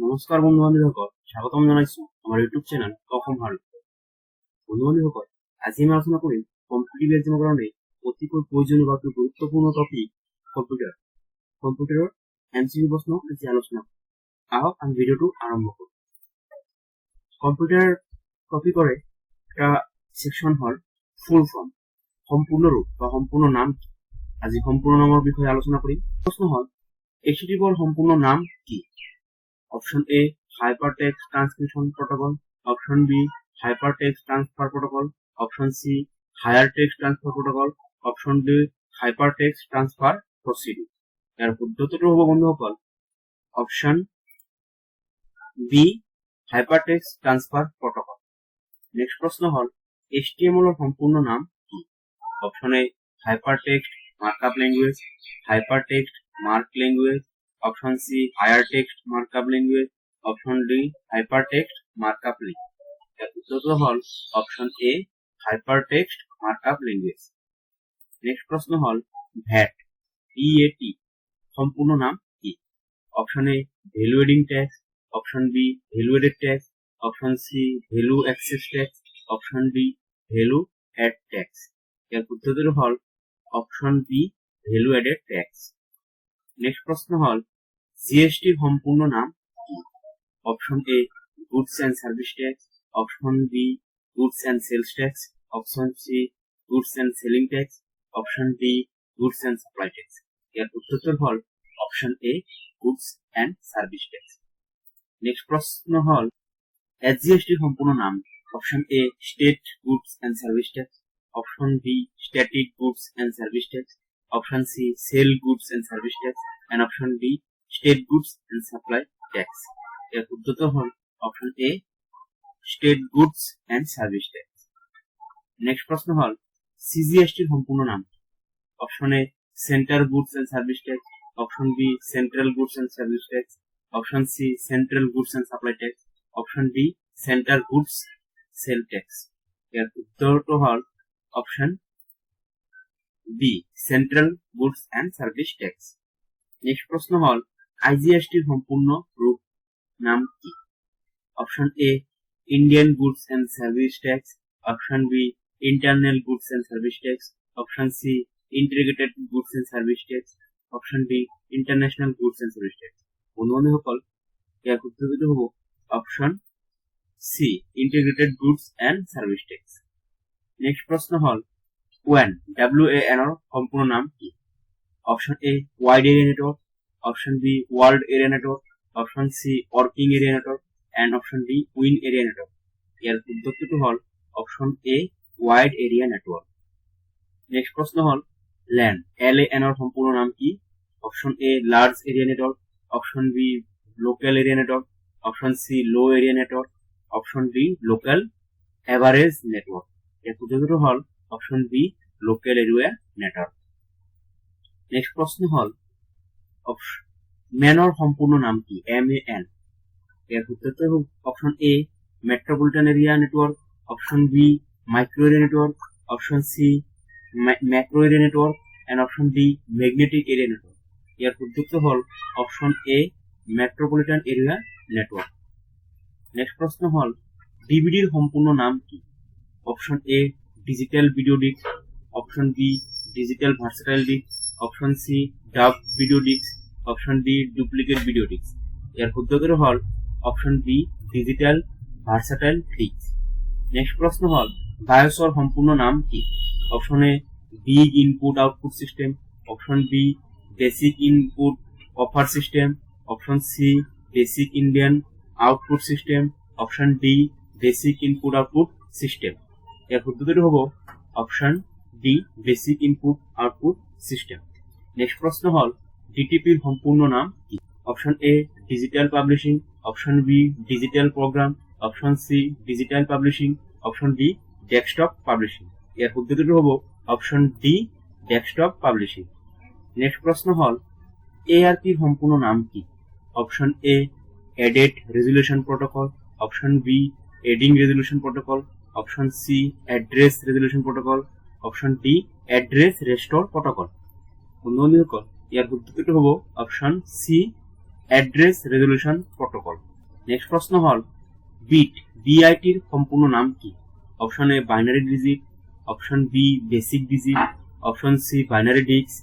নমস্কাৰ বন্ধু বান্ধৱীসকল, স্বাগতম জনাইছো আমাৰ ইউটিউব চেনেল অসম ভাৰত। বন্ধু বান্ধৱীসকল, আজি আমি আলোচনা কৰিম কম্পিটিটিভ এক্সামৰ কাৰণে অতিকৈ প্ৰয়োজনীয় বা গুৰুত্বপূৰ্ণ টপিক কম্পিউটাৰ। কম্পিউটাৰৰ MCQ প্ৰশ্ন আজি আলোচনা কৰিম। আহক আমি ভিডিঅ'টো আৰম্ভ কৰোঁ। কম্পিউটাৰ টপিকৰে এটা সেকশন হ'ল ফুল ফৰ্ম, সম্পূৰ্ণ ৰূপ বা সম্পূৰ্ণ নাম। আজি সম্পূৰ্ণ নামৰ বিষয়ে আলোচনা কৰিম। প্ৰশ্ন হ'ল HTTP সম্পূৰ্ণ নাম কি? Option A, Hypertext Transmission Protocol. Option B, Hypertext Transfer Protocol. Option C, Higher Text Transfer Protocol. Option D, Hypertext Transfer Procedure. এর পদ্ধতিটো হ'ব বন্ধুসকল option B, Hypertext Transfer Protocol. Next প্রশ্ন হল HTML এর সম্পূর্ণ নাম কি? Option A, Hypertext Markup Language. Hypertext Mark Language. Option C, Higher Text Markup Language. Option D, Hypertext Markup Language. এর উত্তর হল option A, Hypertext Markup Language. Next প্রশ্ন হল ভ্যাট VAT সম্পূর্ণ নাম কি? Option A, value adding tax. Option B, value added tax. Option C, value access tax. Option D, value add tax. এর উত্তর হল option B, value added tax. Next প্রশ্ন হল জিএসটি সম্পূর্ণ নাম কি? Option A, goods and service tax. Option B, goods and sales tax. Option C, goods and selling tax. Option D, goods and supply tax. এর উত্তর হল option A, goods and service tax. Next প্রশ্ন হল SGST সম্পূর্ণ নাম. Option A, state goods and service tax. Option B, static goods and service tax. Option C, sell goods and service tax. And option D, state goods and supply tax. এর উত্তর হল option A, state goods and service tax. Next প্রশ্ন হল CGST সম্পূর্ণ নাম. Option A, central goods and service tax. Option B, central goods and service tax. Option C, central goods and supply tax. Option D, central goods sell tax. এর উত্তর হল option B, central goods and service tax. Next প্রশ্ন হল আইজিএসটির সম্পূর্ণ রূপ নাম কি? Option A, Indian goods and service tax. Option B, internal goods and service tax. Option C, integrated goods and service tax. Option D, international goods and service tax. বন্ধুসকল ইয়াৰ উত্তৰটো হ'ব option C, integrated goods and service tax. Next প্রশ্ন হল ওয়ান WAN এর সম্পূর্ণ নাম কি? Option A, wide area network. Option B, world area network. Option C, working area network. And option D, win area network. এর উত্তরটি হল option A, wide area network. Next প্রশ্ন হল LAN এর সম্পূর্ণ নাম কি? Option A, large area network. Option B, local area network. Option C, low area network. Option D, local average network. এর উত্তরটি হল option B, local area network. Next প্রশ্ন হল ম্যানর সম্পূর্ণ নাম কি? MAN. এর উত্তরটি হল option A, metropolitan area network. Option B, micro area network. Option C, macro area network. And option D, magnetic area network. এর উত্তরটি হল option A, metropolitan area network. Next প্রশ্ন হল ডিভিডির সম্পূর্ণ নাম কি? Option A, digital video disc. Option B, digital versatile disc. Option C, dub video disc. Option D, duplicate video disc. এর উত্তর হল option B, digital versatile disc. Next প্রশ্ন হল বায়োসর সম্পূর্ণ নাম কি? Option A, big input output system. Option B, basic input offer system. Option C, basic Indian output system. Option D, basic input output system. এর পদ্ধতিটি হব option D, basic input output system. Next প্রশ্ন হল ডিটিপির সম্পূর্ণ নাম কি? Option A, digital publishing. Option B, digital program. Option C, digital publishing. Option D, desktop publishing. এর পদ্ধতিটি হব option D, desktop publishing. Next প্রশ্ন হল ARP সম্পূর্ণ নাম কি? Option A, added resolution protocol. Option B, adding resolution protocol. Option C, address resolution protocol. Option D, address restore protocol. বন্ধুসকল ইয়ার উত্তরটি হব option C, address resolution protocol. Next প্রশ্ন হল বিআইটির সম্পূর্ণ নাম কি? Option A binary digit, option B basic digit, option C binary disk,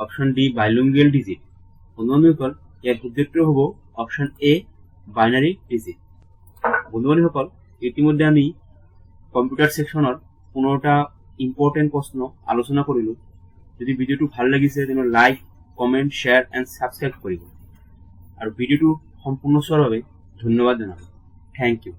option D bilingual digit. বন্ধুসকল ইয়াৰ উত্তৰটো হ'ব অপশন এ বাইনারি ডিজিট। বন্ধুসকল ইতিমধ্যে আমি কম্পিউটার সেকশনৰ 15টা ইম্পৰ্টেণ্ট প্ৰশ্ন আলোচনা কৰিলোঁ। যদি ভিডিঅ'টো ভাল লাগিছে তেনে like, comment, share and subscribe কৰিব আৰু ভিডিঅ'টো সম্পূৰ্ণ চোৱাৰ বাবে ধন্যবাদ জনাব। Thank you.